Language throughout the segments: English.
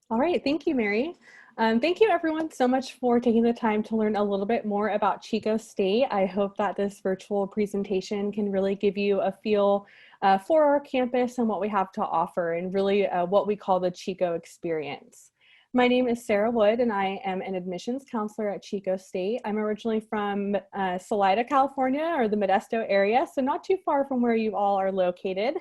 All right, thank you, Mary. Thank you everyone so much for taking the time to learn a little bit more about Chico State. I hope that this virtual presentation can really give you a feel for our campus and what we have to offer and really what we call the Chico experience. My name is Sarah Wood and I am an admissions counselor at Chico State. I'm originally from Salida, California, or the Modesto area, so not too far from where you all are located.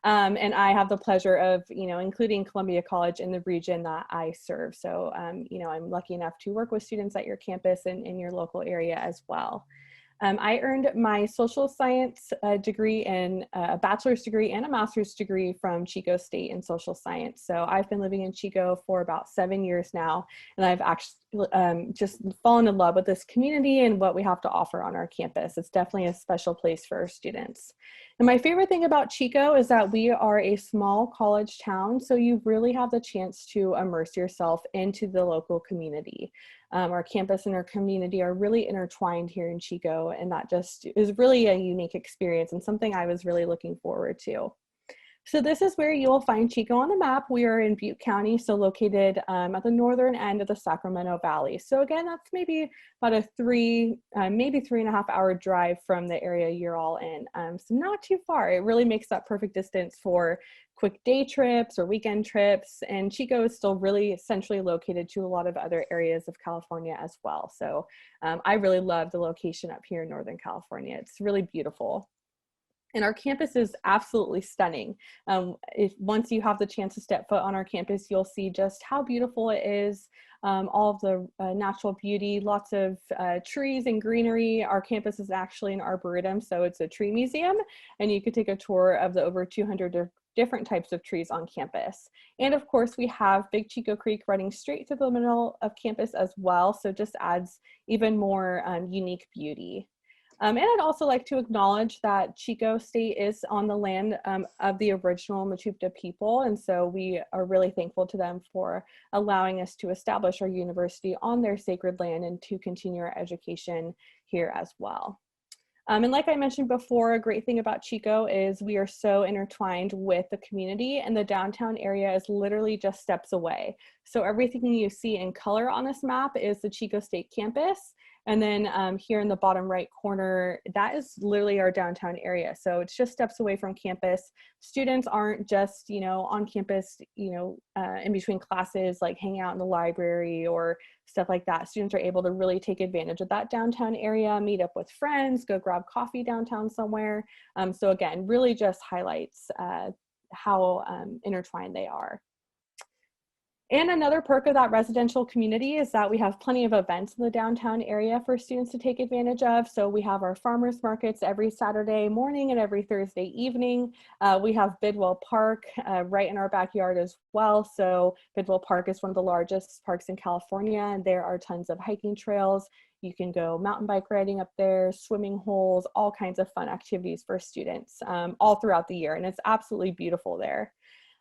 And I have the pleasure of, including Columbia College in the region that I serve. So, I'm lucky enough to work with students at your campus and in your local area as well. I earned my social science degree and a bachelor's degree and a master's degree from Chico State in social science. So I've been living in Chico for about 7 years now, and I've actually just fallen in love with this community and what we have to offer on our campus. It's definitely a special place for our students. And my favorite thing about Chico is that we are a small college town, so you really have the chance to immerse yourself into the local community. Our campus and our community are really intertwined here in Chico, and that just is really a unique experience and something I was really looking forward to. So this is where you will find Chico on the map. We are in Butte County, so located at the northern end of the Sacramento Valley. So again, that's maybe about a maybe 3.5 hour drive from the area you're all in. So not too far. It really makes that perfect distance for quick day trips or weekend trips. And Chico is still really centrally located to a lot of other areas of California as well. So I really love the location up here in Northern California. It's really beautiful. And our campus is absolutely stunning. Once you have the chance to step foot on our campus, you'll see just how beautiful it is, all of the natural beauty, lots of trees and greenery. Our campus is actually an arboretum, so it's a tree museum, and you could take a tour of the over 200 different types of trees on campus. And of course, we have Big Chico Creek running straight through the middle of campus as well, so it just adds even more unique beauty. And I'd also like to acknowledge that Chico State is on the land of the original Mechoopda people, and so we are really thankful to them for allowing us to establish our university on their sacred land and to continue our education here as well. And like I mentioned before, a great thing about Chico is we are so intertwined with the community, and the downtown area is literally just steps away. So everything you see in color on this map is the Chico State campus. And then here in the bottom right corner, that is literally our downtown area. So it's just steps away from campus. Students aren't just, on campus, in between classes, like hanging out in the library or stuff like that. Students are able to really take advantage of that downtown area, meet up with friends, go grab coffee downtown somewhere. So again, really just highlights how intertwined they are. And another perk of that residential community is that we have plenty of events in the downtown area for students to take advantage of. So we have our farmers markets every Saturday morning and every Thursday evening. We have Bidwell Park right in our backyard as well. So Bidwell Park is one of the largest parks in California, and there are tons of hiking trails. You can go mountain bike riding up there, swimming holes, all kinds of fun activities for students all throughout the year. And it's absolutely beautiful there.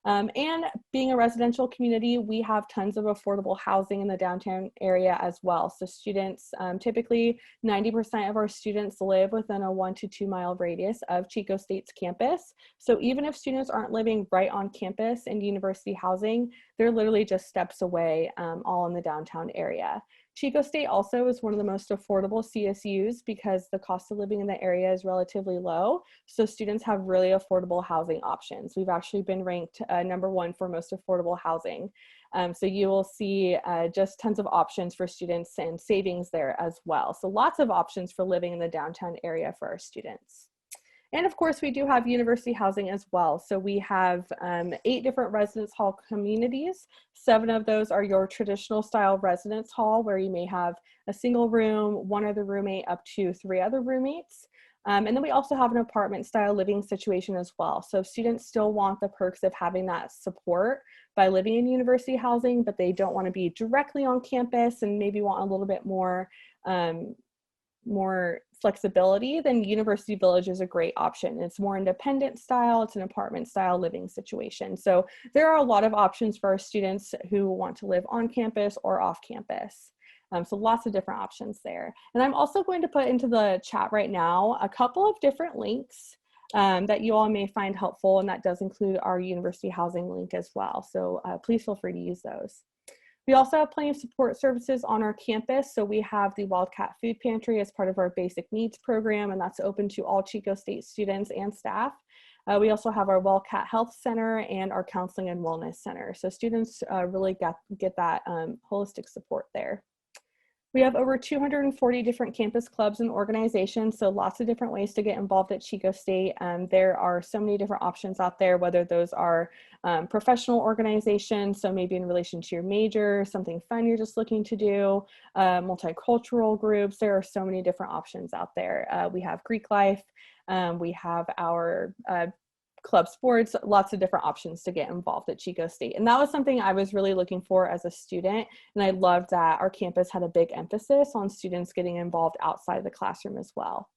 And being a residential community, we have tons of affordable housing in the downtown area as well. So students, typically 90% of our students live within a 1 to 2 mile radius of Chico State's campus. So even if students aren't living right on campus in university housing, they're literally just steps away, all in the downtown area. Chico State also is one of the most affordable CSUs because the cost of living in the area is relatively low. So students have really affordable housing options. We've actually been ranked #1 for most affordable housing. So you will see just tons of options for students and savings there as well. So lots of options for living in the downtown area for our students. And of course, we do have university housing as well. So we have 8 different residence hall communities. 7 of those are your traditional style residence hall, where you may have a single room, 1 other roommate, up to 3 other roommates. And then we also have an apartment style living situation as well. So students still want the perks of having that support by living in university housing, but they don't want to be directly on campus and maybe want a little bit more flexibility, then University Village is a great option. It's more independent style, it's an apartment style living situation. So there are a lot of options for our students who want to live on campus or off campus. So lots of different options there. And I'm also going to put into the chat right now a couple of different links that you all may find helpful, and that does include our university housing link as well. So please feel free to use those. We also have plenty of support services on our campus. So we have the Wildcat Food Pantry as part of our basic needs program, and that's open to all Chico State students and staff. We also have our Wildcat Health Center and our Counseling and Wellness Center. So students really get that holistic support there. We have over 240 different campus clubs and organizations, so lots of different ways to get involved at Chico State. There are so many different options out there, whether those are professional organizations, so maybe in relation to your major, something fun you're just looking to do, multicultural groups. There are so many different options out there. We have Greek life, we have our club sports, lots of different options to get involved at Chico State. And that was something I was really looking for as a student. And I loved that our campus had a big emphasis on students getting involved outside of the classroom as well.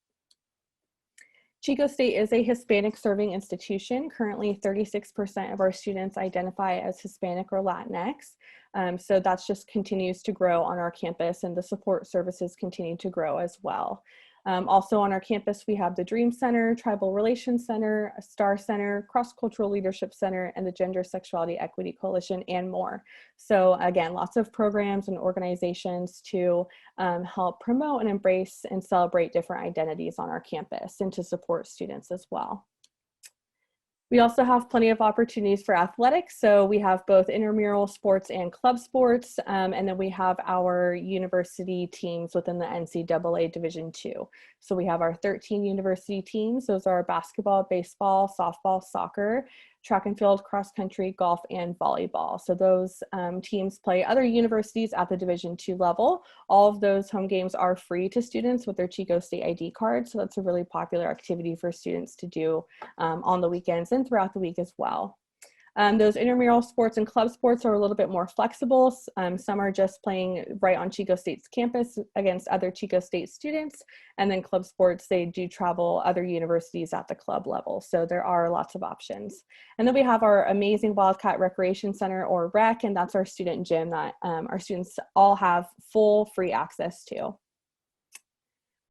Chico State is a Hispanic serving institution. Currently, 36% of our students identify as Hispanic or Latinx. So that's just continues to grow on our campus, and the support services continue to grow as well. Also on our campus, we have the Dream Center, Tribal Relations Center, Star Center, Cross-Cultural Leadership Center, and the Gender Sexuality Equity Coalition, and more. So again, lots of programs and organizations to help promote and embrace and celebrate different identities on our campus and to support students as well. We also have plenty of opportunities for athletics. So we have both intramural sports and club sports. And then we have our university teams within the NCAA Division II. So we have our 13 university teams. Those are basketball, baseball, softball, soccer, track and field, cross country, golf, and volleyball. So those teams play other universities at the Division II level. All of those home games are free to students with their Chico State ID card. So that's a really popular activity for students to do on the weekends and throughout the week as well. Those intramural sports and club sports are a little bit more flexible. Some are just playing right on Chico State's campus against other Chico State students. And then club sports, they do travel other universities at the club level. So there are lots of options. And then we have our amazing Wildcat Recreation Center, or REC, and that's our student gym that our students all have full free access to.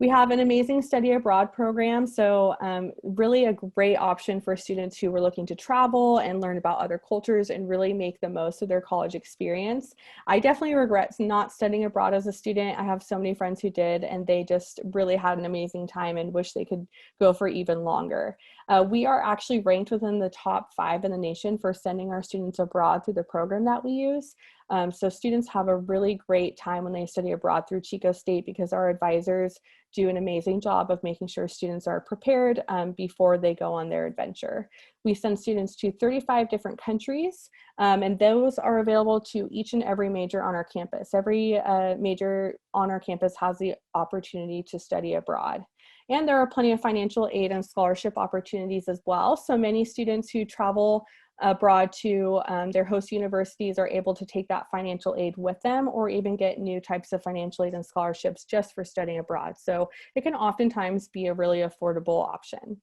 We have an amazing study abroad program, so really a great option for students who were looking to travel and learn about other cultures and really make the most of their college experience. I definitely regret not studying abroad as a student. I have so many friends who did, and they just really had an amazing time and wish they could go for even longer. We are actually ranked within the top 5 in the nation for sending our students abroad through the program that we use. So students have a really great time when they study abroad through Chico State because our advisors do an amazing job of making sure students are prepared before they go on their adventure. We send students to 35 different countries, and those are available to each and every major on our campus. Every major on our campus has the opportunity to study abroad. And there are plenty of financial aid and scholarship opportunities as well. So many students who travel abroad to their host universities are able to take that financial aid with them, or even get new types of financial aid and scholarships just for studying abroad. So it can oftentimes be a really affordable option.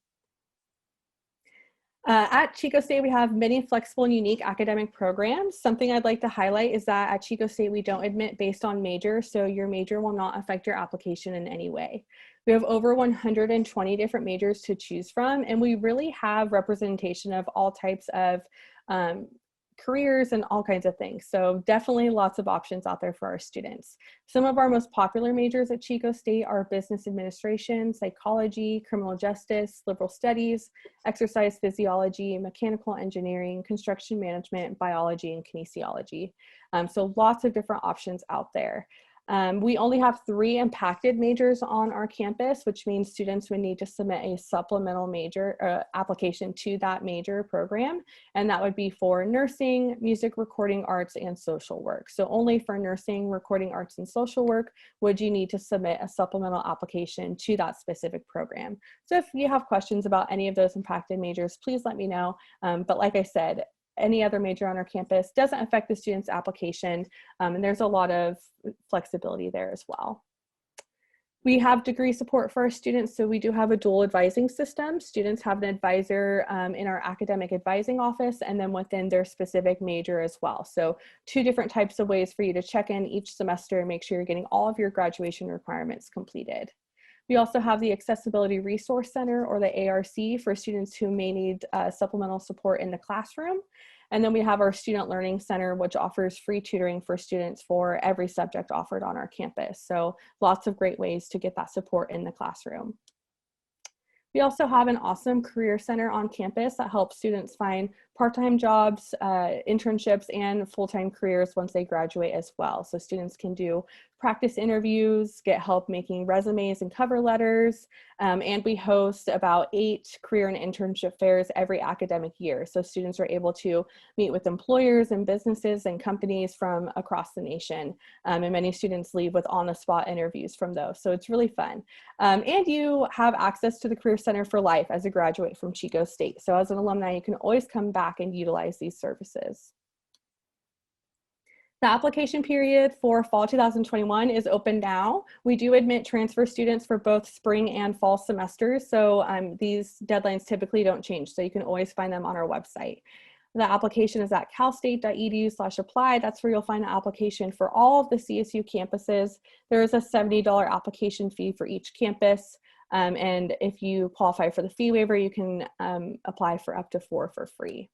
At Chico State, we have many flexible and unique academic programs. Something I'd like to highlight is that at Chico State, we don't admit based on major, so your major will not affect your application in any way. We have over 120 different majors to choose from, and we really have representation of all types of careers and all kinds of things. So definitely lots of options out there for our students. Some of our most popular majors at Chico State are business administration, psychology, criminal justice, liberal studies, exercise physiology, mechanical engineering, construction management, biology, and kinesiology. So lots of different options out there. We only have 3 impacted majors on our campus, which means students would need to submit a supplemental major application to that major program. And that would be for nursing, music, recording arts, and social work. So only for nursing, recording arts, and social work would you need to submit a supplemental application to that specific program. So if you have questions about any of those impacted majors, please let me know. But like I said, any other major on our campus doesn't affect the student's application, and there's a lot of flexibility there as well. We have degree support for our students, so we do have a dual advising system. Students have an advisor in our academic advising office, and then within their specific major as well. So 2 different types of ways for you to check in each semester and make sure you're getting all of your graduation requirements completed. We also have the Accessibility Resource Center, or the ARC, for students who may need supplemental support in the classroom. And then we have our Student Learning Center, which offers free tutoring for students for every subject offered on our campus. So lots of great ways to get that support in the classroom. We also have an awesome career center on campus that helps students find part-time jobs, internships, and full-time careers once they graduate as well. So students can do practice interviews, get help making resumes and cover letters, and we host about 8 career and internship fairs every academic year. So students are able to meet with employers and businesses and companies from across the nation. And many students leave with on-the-spot interviews from those. So it's really fun. And you have access to the Career Center for life as a graduate from Chico State. So as an alumni, you can always come back and utilize these services. The application period for fall 2021 is open now. We do admit transfer students for both spring and fall semesters, so these deadlines typically don't change, so you can always find them on our website. The application is at calstate.edu/apply. That's where you'll find the application for all of the CSU campuses. There is a $70 application fee for each campus, and if you qualify for the fee waiver, you can apply for up to 4 for free.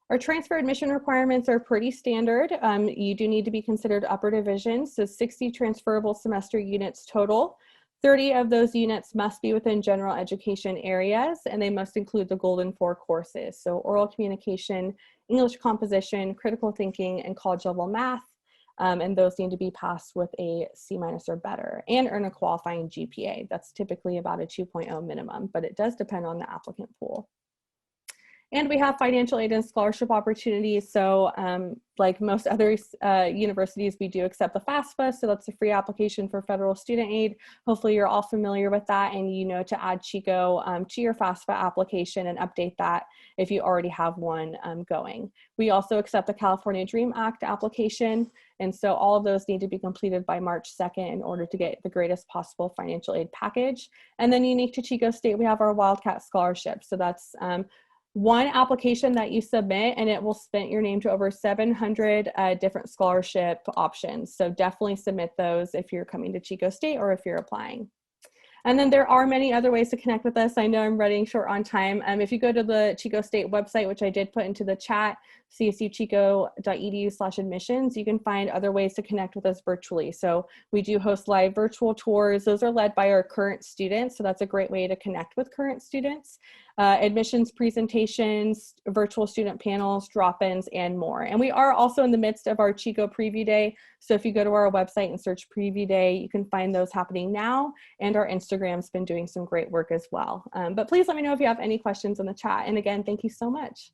Our transfer admission requirements are pretty standard. You do need to be considered upper division, so 60 transferable semester units total. 30 of those units must be within general education areas, and they must include the Golden 4 courses, so oral communication, English composition, critical thinking, and college level math, and those need to be passed with a C- or better, and earn a qualifying GPA. That's typically about a 2.0 minimum, but it does depend on the applicant pool. And we have financial aid and scholarship opportunities. So like most other universities, we do accept the FAFSA. So that's a free application for federal student aid. Hopefully you're all familiar with that and you know to add Chico to your FAFSA application and update that if you already have one going. We also accept the California DREAM Act application. And so all of those need to be completed by March 2nd in order to get the greatest possible financial aid package. And then unique to Chico State, we have our Wildcat Scholarship. So that's one application that you submit and it will submit your name to over 700 different scholarship options. So definitely submit those if you're coming to Chico State or if you're applying. And then there are many other ways to connect with us. I know I'm running short on time. If you go to the Chico State website, which I did put into the chat, csuchico.edu/admissions, you can find other ways to connect with us virtually. So we do host live virtual tours. Those are led by our current students. So that's a great way to connect with current students. Admissions presentations, virtual student panels, drop-ins, and more. And we are also in the midst of our Chico Preview Day. So if you go to our website and search Preview Day, you can find those happening now. And our Instagram's been doing some great work as well. But please let me know if you have any questions in the chat. And again, thank you so much.